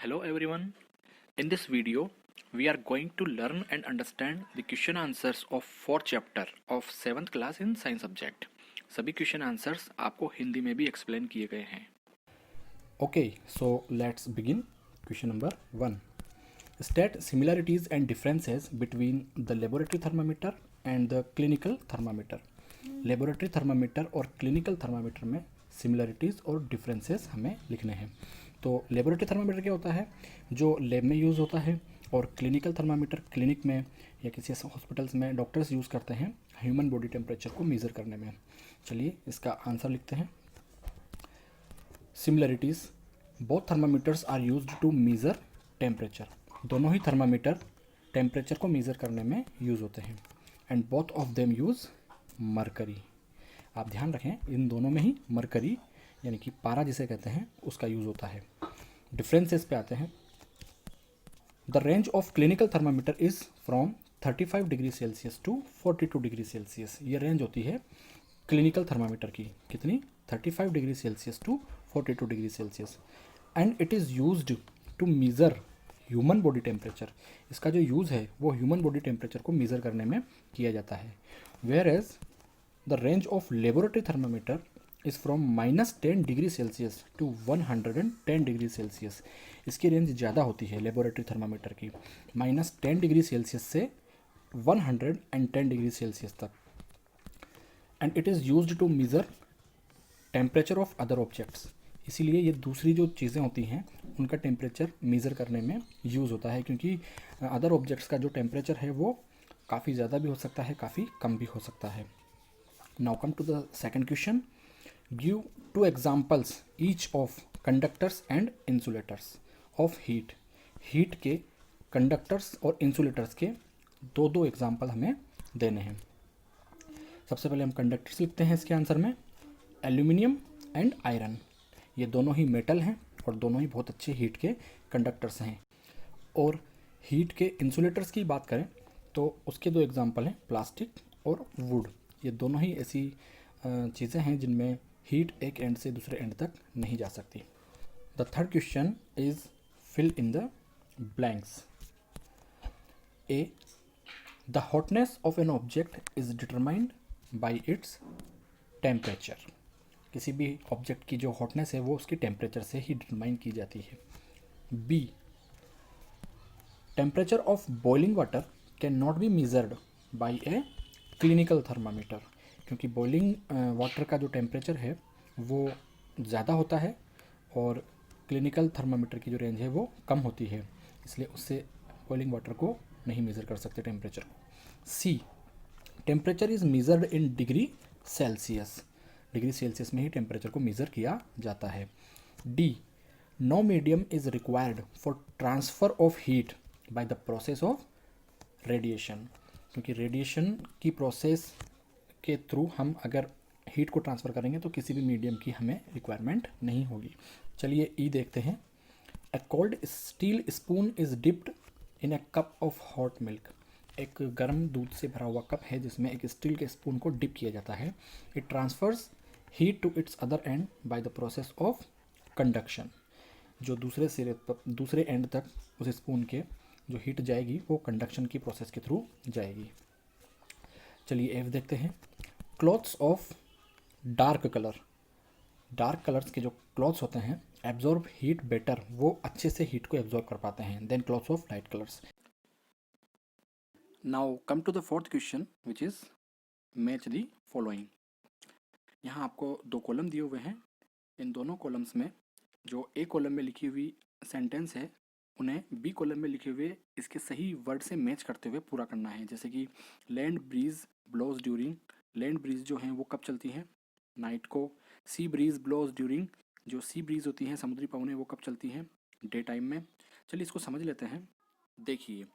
Hello everyone. In this video, we are going to learn and understand the question answers of fourth chapter of 7th class in science subject. सभी question answers आपको हिंदी में भी explain किए गए हैं. Okay, so let's begin. Question number 1. State similarities and differences between the laboratory thermometer and the clinical thermometer. Laboratory thermometer और clinical thermometer में similarities और डिफरेंसेस हमें लिखने हैं. तो लेबोरेटरी थर्मामीटर क्या होता है, जो लैब में यूज़ होता है, और क्लिनिकल थर्मामीटर क्लिनिक में या किसी हॉस्पिटल्स में डॉक्टर्स यूज़ करते हैं ह्यूमन बॉडी टेम्परेचर को मेज़र करने में. चलिए इसका आंसर लिखते हैं. Similarities, both thermometers are used to measure temperature. दोनों ही थर्मामीटर टेम्परेचर को मेज़र करने में यूज़ होते हैं. And both of them use mercury. आप ध्यान रखें, इन दोनों में ही मरकरी यानी कि पारा जिसे कहते हैं उसका यूज़ होता है. डिफरेंसेस पे आते हैं. The range of clinical thermometer is from 35 degree Celsius to 42 degree Celsius. ये रेंज होती है क्लिनिकल थर्मामीटर की. कितनी? 35 degree Celsius to 42 degree Celsius. And it is used to measure human body temperature. इसका जो यूज़ है वो ह्यूमन बॉडी टेम्परेचर को मेज़र करने में किया जाता है. Whereas the range of laboratory thermometer is from -10 degree Celsius to 110 degree Celsius. इसकी रेंज ज़्यादा होती है लेबोरेटरी थर्मामीटर की, -10 डिग्री सेल्सियस से 110 डिग्री सेल्सियस तक. And it is used to measure temperature of other objects. इसीलिए ये दूसरी जो चीज़ें होती हैं उनका टेम्परेचर मेज़र करने में यूज़ होता है, क्योंकि अदर ऑब्जेक्ट्स का जो टेम्परेचर है वो काफ़ी ज़्यादा भी हो सकता है, काफ़ी कम भी हो सकता है. Now come to the second question. Give 2 examples each of conductors and insulators of heat. Heat के कंडक्टर्स और इंसुलेटर्स के दो दो एग्जांपल हमें देने हैं. सबसे पहले हम कंडक्टर्स लिखते हैं इसके आंसर में. एल्यूमिनियम एंड आयरन, ये दोनों ही मेटल हैं और दोनों ही बहुत अच्छे हीट के कंडक्टर्स हैं. और हीट के इंसुलेटर्स की बात करें तो उसके दो एग्जांपल हैं प्लास्टिक और वुड. ये दोनों ही ऐसी चीज़ें हैं जिनमें हीट एक एंड से दूसरे एंड तक नहीं जा सकती. The third question is fill in the blanks. A, the hotness of an object is determined by its temperature. किसी भी ऑब्जेक्ट की जो हॉटनेस है वो उसके टेम्परेचर से ही डिटरमाइन की जाती है. B, temperature of boiling water can not be measured by a clinical thermometer. क्योंकि बॉइलिंग वाटर का जो टेम्परेचर है वो ज़्यादा होता है और क्लिनिकल थर्मामीटर की जो रेंज है वो कम होती है, इसलिए उससे बॉइलिंग वाटर को नहीं मेज़र कर सकते टेम्परेचर को. See, temperature is measured in degree Celsius. Degree Celsius में ही टेम्परेचर को मेज़र किया जाता है. D, no medium is required for transfer of heat by the process of radiation. क्योंकि रेडिएशन की प्रोसेस के थ्रू हम अगर हीट को ट्रांसफ़र करेंगे तो किसी भी मीडियम की हमें रिक्वायरमेंट नहीं होगी. चलिए ई देखते हैं. ए cold steel spoon is dipped in A cup of hot milk. एक गर्म दूध से भरा हुआ कप है जिसमें एक स्टील के स्पून को डिप किया जाता है. It transfers heat to its other end by the process of conduction. जो दूसरे सिरे पर दूसरे एंड तक उस स्पून के जो हीट जाएगी वो कंडक्शन की प्रोसेस के थ्रू जाएगी. चलिए एफ देखते हैं. Clothes of dark colour. Dark colours के जो क्लॉथ्स होते हैं एब्जॉर्ब हीट बेटर, वो अच्छे से हीट को एब्जॉर्ब कर पाते हैं than clothes of light colours. Now come to the fourth question which is match the following. यहाँ आपको दो कॉलम दिए हुए हैं. इन दोनों कॉलम्स में जो ए कॉलम में लिखी हुई सेंटेंस है उन्हें बी कॉलम में लिखे हुए इसके सही वर्ड से मैच करते हुए पूरा करना है. जैसे कि land breeze blows during. Land breeze जो हैं वो कब चलती हैं? नाइट को. सी ब्रीज ब्लोज ड्यूरिंग, जो सी ब्रीज होती हैं समुद्री पवनें वो कब चलती हैं? डे टाइम में. चलिए इसको समझ लेते हैं. देखिए,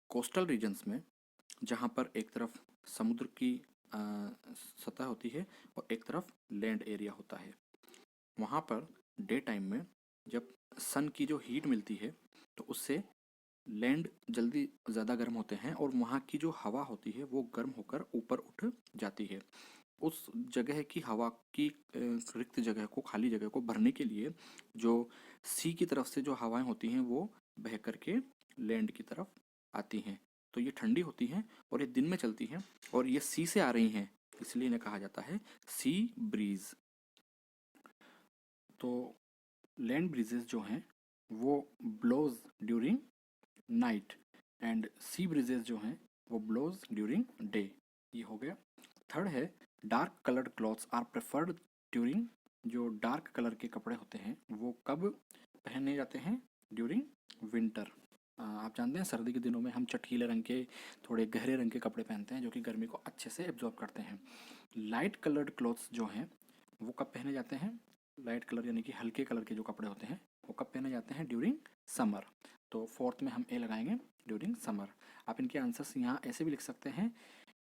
कोस्टल रीजन्स में जहाँ पर एक तरफ समुद्र की सतह होती है और एक तरफ लैंड एरिया होता है, वहाँ पर डे टाइम में जब सन की जो हीट मिलती है तो उससे लैंड जल्दी ज़्यादा गर्म होते हैं और वहाँ की जो हवा होती है वो गर्म होकर ऊपर उठ जाती है. उस जगह की हवा की रिक्त जगह को, खाली जगह को भरने के लिए जो सी की तरफ से जो हवाएं होती हैं वो बह करके लैंड की तरफ आती हैं। तो ये ठंडी होती हैं और ये दिन में चलती हैं और ये सी से आ रही हैं, इसलिए इन्हें कहा जाता है सी ब्रीज। तो लैंड ब्रीजेस जो हैं वो blows during night and sea breezes जो हैं वो ब्लोज ड्यूरिंग डे। ये हो गया। थर्ड है dark coloured clothes are preferred during, जो डार्क कलर के कपड़े होते हैं वो कब पहने जाते हैं? During winter. आप जानते हैं सर्दी के दिनों में हम चटकीले रंग के, थोड़े गहरे रंग के कपड़े पहनते हैं जो कि गर्मी को अच्छे से एब्जॉर्ब करते हैं। लाइट कलर्ड क्लॉथ्स जो हैं वो कब पहने जाते हैं? लाइट कलर यानी कि हल्के कलर के जो कपड़े होते हैं वो कब पहने जाते हैं? During summer. तो फोर्थ में हम ए लगाएंगे, ड्यूरिंग समर। आप इनके आंसर्स यहाँ ऐसे भी लिख सकते हैं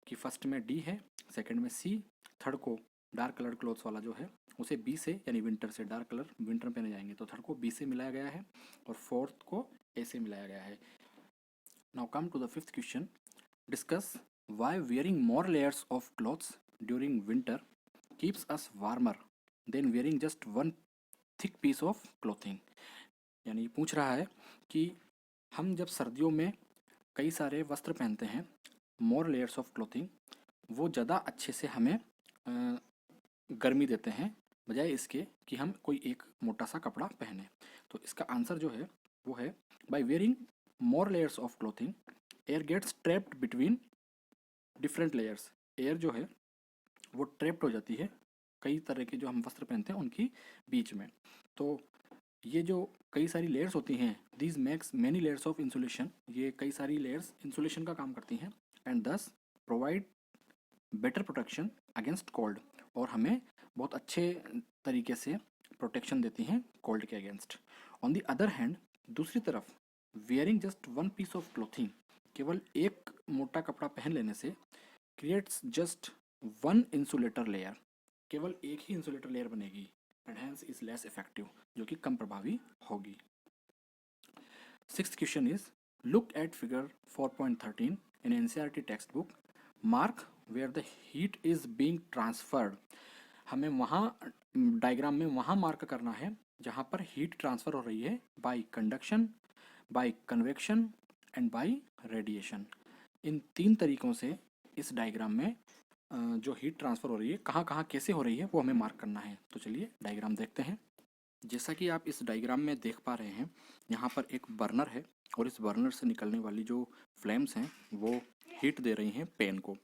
कि फर्स्ट में डी है, सेकंड में सी, थर्ड को डार्क कलर क्लोथ्स वाला जो है उसे बी से यानी विंटर से, डार्क कलर विंटर पहने जाएंगे तो थर्ड को बी से मिलाया गया है और फोर्थ को ए से मिलाया गया है। Now come to the fifth question. Discuss why wearing more layers of clothes during winter keeps us warmer than wearing just one thick piece of clothing. यानी पूछ रहा है कि हम जब सर्दियों में कई सारे वस्त्र पहनते हैं, मोर लेयर्स ऑफ क्लोथिंग, वो ज़्यादा अच्छे से हमें गर्मी देते हैं बजाय इसके कि हम कोई एक मोटा सा कपड़ा पहने। तो इसका आंसर जो है वो है by wearing more layers of clothing air gets trapped between different layers. Air जो है वो ट्रैप्ड हो जाती है कई तरह के जो हम वस्त्र पहनते हैं उनकी बीच में। तो ये जो कई सारी लेयर्स होती हैं, these makes many layers of insulation, ये कई सारी लेयर्स इंसुलेशन का काम करती हैं एंड दस provide better protection against cold, और हमें बहुत अच्छे तरीके से प्रोटेक्शन देती हैं कोल्ड के against. On the other hand, दूसरी तरफ wearing just one piece of clothing, केवल एक मोटा कपड़ा पहन लेने से creates just one insulator layer, केवल एक ही इंसुलेटर लेयर बनेगी and hence is less effective, जो कि कम प्रभावी होगी। Sixth question is, look at figure 4.13 in NCERT textbook. Mark where the heat is being transferred. हमें वहाँ डायग्राम में वहाँ मार्क करना है जहाँ पर हीट ट्रांसफ़र हो रही है by conduction, by convection and by radiation. इन तीन तरीकों से इस डायग्राम में जो हीट ट्रांसफ़र हो रही है कहाँ कहाँ कैसे हो रही है वो हमें मार्क करना है। तो चलिए डायग्राम देखते हैं। जैसा कि आप इस डायग्राम में देख पा रहे हैं, यहाँ पर एक बर्नर है और इस बर्नर से निकलने वाली जो फ्लेम्स हैं वो हीट दे रही हैं पेन को,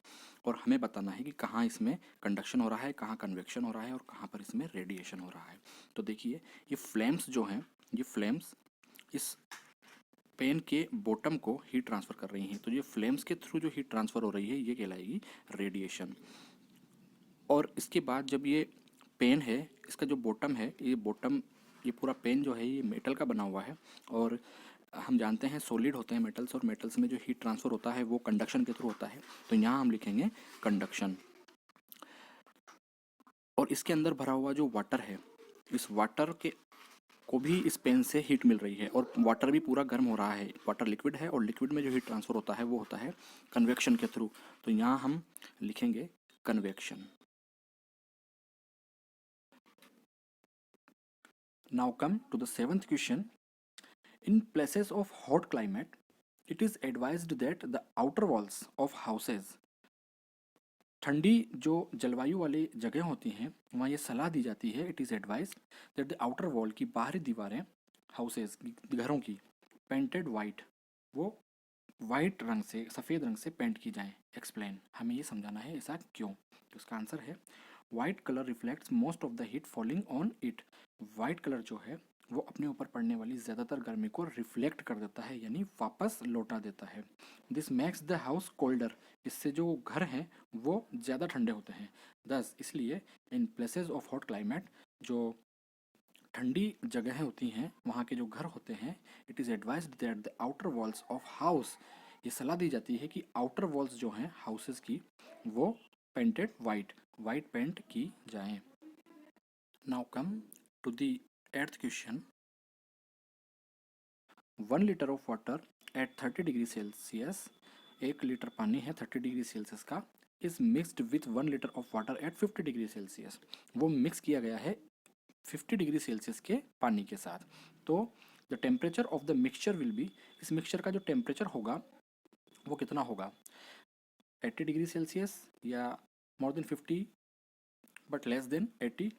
और हमें बताना है कि कहाँ इसमें कंडक्शन हो रहा है, कहाँ कन्वेक्शन हो रहा है और कहाँ पर इसमें रेडिएशन हो रहा है। तो देखिए ये फ्लेम्स जो हैं, ये फ्लेम्स इस पेन के बॉटम को हीट ट्रांसफ़र कर रही हैं। तो ये फ्लेम्स के थ्रू जो हीट ट्रांसफ़र हो रही है ये कहलाएगी रेडिएशन। और इसके बाद जब ये पेन है, इसका जो बॉटम है, ये बॉटम, ये पूरा पेन जो है ये मेटल का बना हुआ है और हम जानते हैं सॉलिड होते हैं मेटल्स, और मेटल्स में जो हीट ट्रांसफ़र होता है वो कंडक्शन के थ्रू होता है। तो यहाँ हम लिखेंगे कंडक्शन। और इसके अंदर भरा हुआ जो वाटर है, इस वाटर के को भी इस पेन से हीट मिल रही है और वाटर भी पूरा गर्म हो रहा है। वाटर लिक्विड है और लिक्विड में जो हीट ट्रांसफ़र होता है वो होता है कन्वेक्शन के थ्रू। तो यहाँ हम लिखेंगे convection. Now come to the seventh question. In places of hot climate, it is advised that the outer walls of houses, ठंडी जो जलवायु वाली जगह होती हैं वहाँ ये सलाह दी जाती है, it is advise that the outer wall की बाहरी दीवारें, हाउसेज घरों की, पेंटेड वाइट, वो वाइट रंग से, सफ़ेद रंग से पेंट की जाएं। एक्सप्लेन, हमें ये समझाना है ऐसा क्यों। तो उसका आंसर है white colour reflects most of the heat falling on it. White colour जो है वो अपने ऊपर पड़ने वाली ज़्यादातर गर्मी को रिफ्लेक्ट कर देता है यानी वापस लौटा देता है। This makes the house colder, इससे जो घर हैं वो ज़्यादा ठंडे होते हैं। दस इसलिए in places of hot climate, जो ठंडी जगहें होती हैं वहाँ के जो घर होते हैं, it is advised that the outer walls of house, ये सलाह दी जाती है कि आउटर वॉल्स जो हैं हाउसेस की वो पेंटेड वाइट पेंट की जाएं। Now come to the eighth question. 1 litre of water at 30 degree Celsius, 1 litre पानी है 30 डिग्री सेल्सियस का, is mixed with 1 litre of water at 50 degree Celsius. वो मिक्स किया गया है 50 डिग्री सेल्सियस के पानी के साथ। तो the temperature of the mixture will be, इस मिक्सचर का जो टेम्परेचर होगा वो कितना होगा, 80 डिग्री सेल्सियस या more than 50 but less than 80,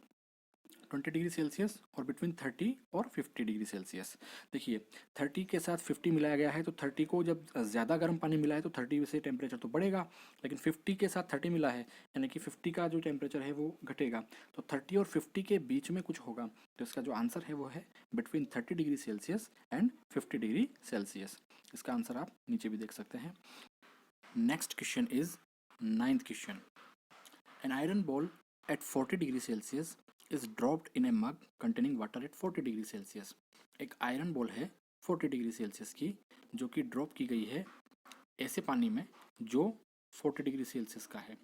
20 degree Celsius और बिटवीन 30 और 50 डिग्री सेल्सियस। देखिए 30 के साथ 50 मिलाया गया है, तो 30 को जब ज़्यादा गर्म पानी मिला है तो 30 से टेम्परेचर तो बढ़ेगा, लेकिन 50 के साथ 30 मिला है यानी कि 50 का जो टेम्परेचर है वो घटेगा। तो 30 और 50 के बीच में कुछ होगा, तो इसका जो आंसर है वो है between 30 degree Celsius and 50 degree Celsius. इसका आंसर आप नीचे भी देख सकते हैं। Next question is 9th question. An iron ball at 40 degree Celsius is dropped in a mug containing water at 40 degree Celsius. एक आयरन बॉल है 40 डिग्री सेल्सियस की, जो कि ड्रॉप की गई है ऐसे पानी में जो 40 डिग्री सेल्सियस का है।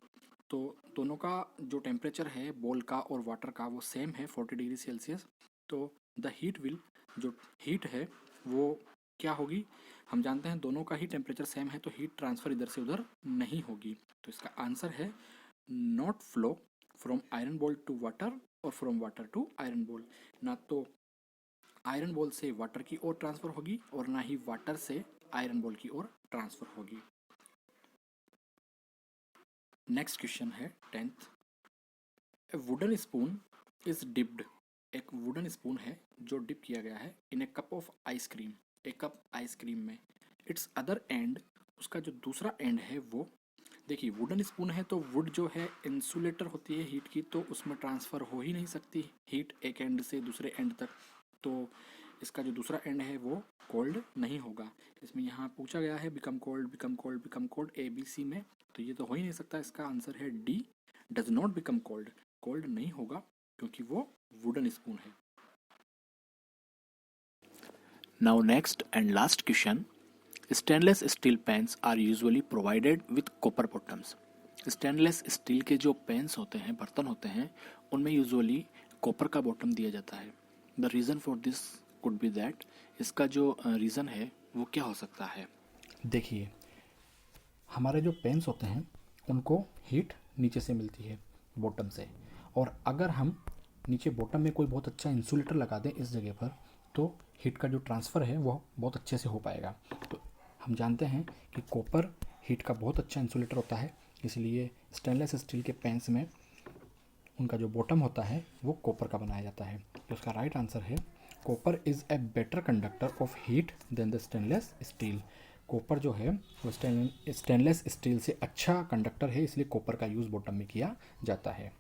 तो दोनों का जो टेम्परेचर है बॉल का और वाटर का वो सेम है 40 डिग्री सेल्सियस। तो द हीट विल, जो हीट है वो क्या होगी, हम जानते हैं दोनों का ही टेम्परेचर सेम है, तो हीट ट्रांसफ़र इधर से उधर नहीं होगी। तो इसका आंसर है not flow from iron ball to water और from water to iron ball. ना तो आयरन बॉल से वाटर की ओर ट्रांसफ़र होगी और ना ही वाटर से आयरन बॉल की ओर ट्रांसफ़र होगी। नेक्स्ट क्वेश्चन है 10th। A wooden spoon is dipped, एक वुडन स्पून है जो डिप किया गया है इन ए कप ऑफ आइसक्रीम, एक कप आइसक्रीम में। इट्स अदर एंड, उसका जो दूसरा एंड है वो, देखिए वुडन स्पून है तो वुड जो है इंसुलेटर होती है हीट की, तो उसमें ट्रांसफ़र हो ही नहीं सकती हीट एक एंड से दूसरे एंड तक। तो इसका जो दूसरा एंड है वो कोल्ड नहीं होगा। इसमें यहाँ पूछा गया है become cold, become cold, become cold ABC में, तो ये तो हो ही नहीं सकता। इसका आंसर है D, does not become cold, cold नहीं होगा क्योंकि वो वुडन स्पून है। Now next and last question. Stainless steel pans are usually provided with copper bottoms. Stainless steel के जो पेन्स होते हैं, बर्तन होते हैं, उनमें यूजुअली कॉपर का बॉटम दिया जाता है। The reason for this could be that, इसका जो रीज़न है वो क्या हो सकता है। देखिए हमारे जो पेन्स होते हैं उनको हीट नीचे से मिलती है बॉटम से, और अगर हम नीचे बॉटम में कोई बहुत अच्छा इंसुलेटर लगा दें इस जगह पर, तो हीट का जो ट्रांसफ़र है वो बहुत अच्छे से हो पाएगा। तो हम जानते हैं कि कॉपर हीट का बहुत अच्छा इंसुलेटर होता है, इसलिए स्टेनलेस स्टील के पेन्स में उनका जो बॉटम होता है वो कॉपर का बनाया जाता है। तो उसका राइट आंसर है copper is a better conductor of heat than the stainless steel. Copper जो है वो स्टेनलेस स्टील से अच्छा कंडक्टर है, इसलिए कॉपर का यूज़ बॉटम में किया जाता है।